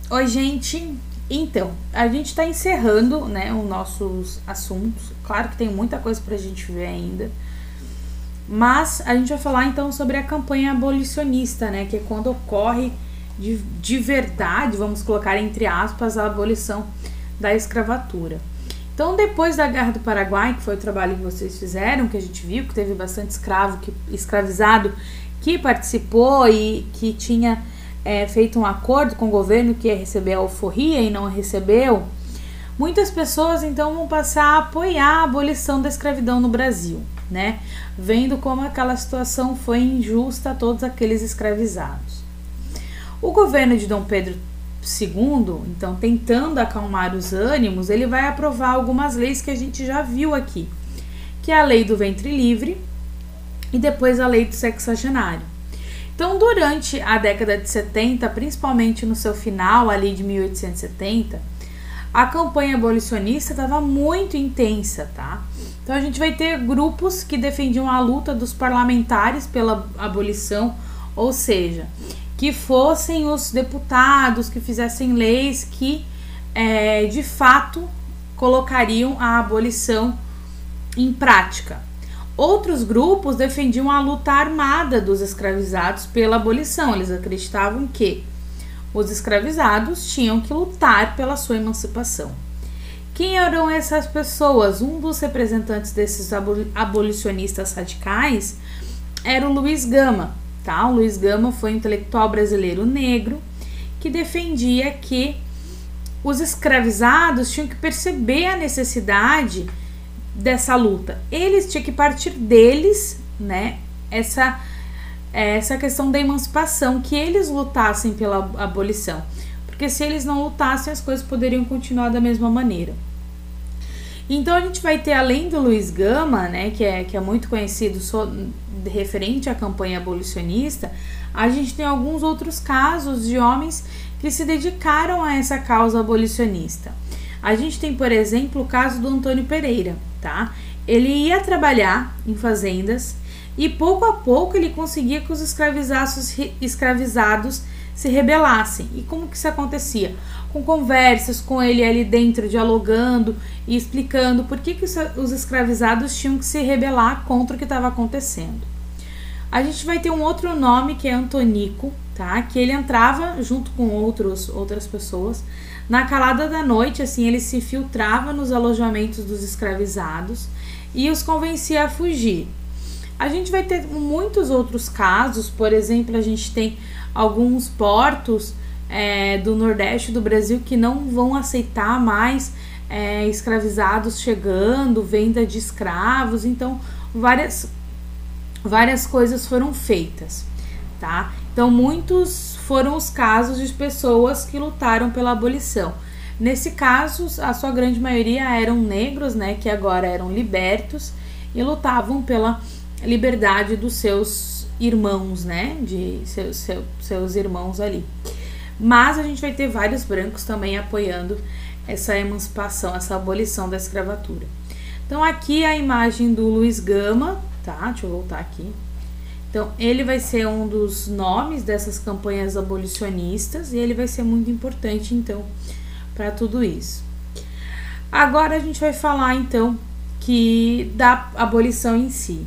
Oi, gente. Então, a gente está encerrando, né, os nossos assuntos. Claro que tem muita coisa para a gente ver ainda. Mas a gente vai falar então sobre a campanha abolicionista, né, que é quando ocorre de verdade, vamos colocar entre aspas, a abolição da escravatura. Então, depois da Guerra do Paraguai, que foi o trabalho que vocês fizeram, que a gente viu que teve bastante escravizado que participou e que tinha feito um acordo com o governo que ia receber a alforria e não recebeu, muitas pessoas então vão passar a apoiar a abolição da escravidão no Brasil, né? Vendo como aquela situação foi injusta a todos aqueles escravizados. O governo de Dom Pedro II, então, tentando acalmar os ânimos, ele vai aprovar algumas leis que a gente já viu aqui, que é a lei do ventre livre e depois a lei do sexagenário. Então, durante a década de 70, principalmente no seu final, ali de 1870, a campanha abolicionista estava muito intensa, tá? Então, a gente vai ter grupos que defendiam a luta dos parlamentares pela abolição, ou seja, que fossem os deputados que fizessem leis que, de fato, colocariam a abolição em prática. Outros grupos defendiam a luta armada dos escravizados pela abolição. Eles acreditavam que os escravizados tinham que lutar pela sua emancipação. Quem eram essas pessoas? Um dos representantes desses abolicionistas radicais era o Luiz Gama. Tá? O Luiz Gama foi um intelectual brasileiro negro que defendia que os escravizados tinham que perceber a necessidade dessa luta. Eles tinham que partir deles, né? Essa questão da emancipação, que eles lutassem pela abolição. Porque se eles não lutassem, as coisas poderiam continuar da mesma maneira. Então a gente vai ter, além do Luiz Gama, né, que é muito conhecido referente à campanha abolicionista, a gente tem alguns outros casos de homens que se dedicaram a essa causa abolicionista. A gente tem, por exemplo, o caso do Antônio Pereira, tá? Ele ia trabalhar em fazendas e pouco a pouco ele conseguia que os escravizados se rebelassem. E como que isso acontecia? Com conversas com ele ali dentro, dialogando e explicando por que os escravizados tinham que se rebelar contra o que estava acontecendo. A gente vai ter um outro nome que é Antonico, tá? Que ele entrava junto com outras pessoas na calada da noite, assim, ele se filtrava nos alojamentos dos escravizados e os convencia a fugir. A gente vai ter muitos outros casos, por exemplo, a gente tem alguns portos do Nordeste do Brasil que não vão aceitar mais escravizados chegando, venda de escravos, então várias coisas foram feitas, tá? Então muitos foram os casos de pessoas que lutaram pela abolição. Nesse caso, a sua grande maioria eram negros, né, que agora eram libertos e lutavam pela liberdade dos seus irmãos, né, de seus irmãos ali. Mas a gente vai ter vários brancos também apoiando essa emancipação, essa abolição da escravatura. Então aqui a imagem do Luiz Gama, tá? Deixa eu voltar aqui. Então ele vai ser um dos nomes dessas campanhas abolicionistas e ele vai ser muito importante então para tudo isso. Agora a gente vai falar então da abolição em si.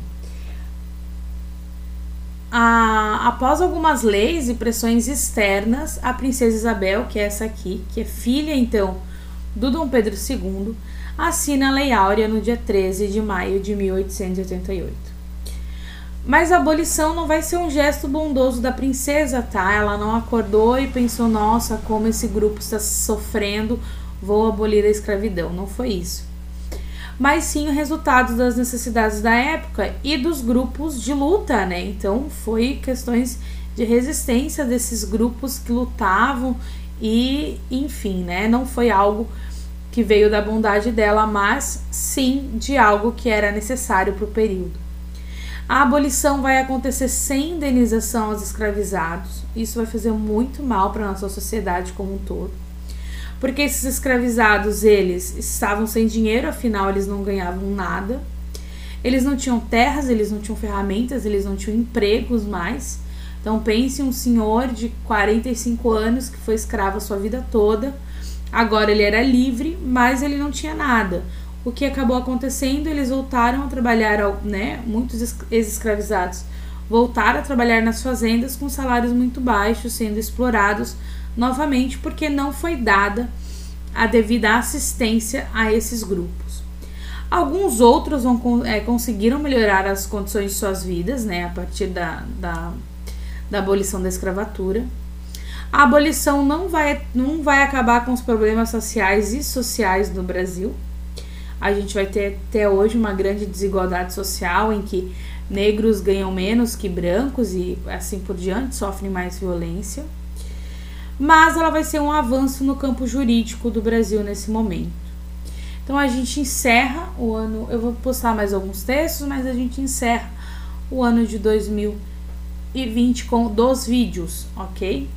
Após algumas leis e pressões externas, a princesa Isabel, que é essa aqui, que é filha então do Dom Pedro II, assina a Lei Áurea no dia 13 de maio de 1888. Mas a abolição não vai ser um gesto bondoso da princesa, tá? Ela não acordou e pensou, nossa, como esse grupo está sofrendo, vou abolir a escravidão. Não foi isso. Mas sim o resultado das necessidades da época e dos grupos de luta, né? Então foi questões de resistência desses grupos que lutavam e, enfim, né? Não foi algo que veio da bondade dela, mas sim de algo que era necessário para o período. A abolição vai acontecer sem indenização aos escravizados. Isso vai fazer muito mal para a nossa sociedade como um todo. Porque esses escravizados, eles estavam sem dinheiro, afinal eles não ganhavam nada. Eles não tinham terras, eles não tinham ferramentas, eles não tinham empregos mais. Então pense um senhor de 45 anos que foi escravo a sua vida toda, agora ele era livre, mas ele não tinha nada. O que acabou acontecendo, eles voltaram a trabalhar, né, muitos ex-escravizados voltaram a trabalhar nas fazendas com salários muito baixos, sendo explorados novamente porque não foi dada a devida assistência a esses grupos. Alguns outros conseguiram melhorar as condições de suas vidas, né, a partir da abolição da escravatura. A abolição não vai acabar com os problemas sociais e sociais no Brasil. A gente vai ter até hoje uma grande desigualdade social em que negros ganham menos que brancos e assim por diante, sofrem mais violência. Mas ela vai ser um avanço no campo jurídico do Brasil nesse momento. Então a gente encerra o ano, eu vou postar mais alguns textos, mas a gente encerra o ano de 2020 com 2 vídeos, ok?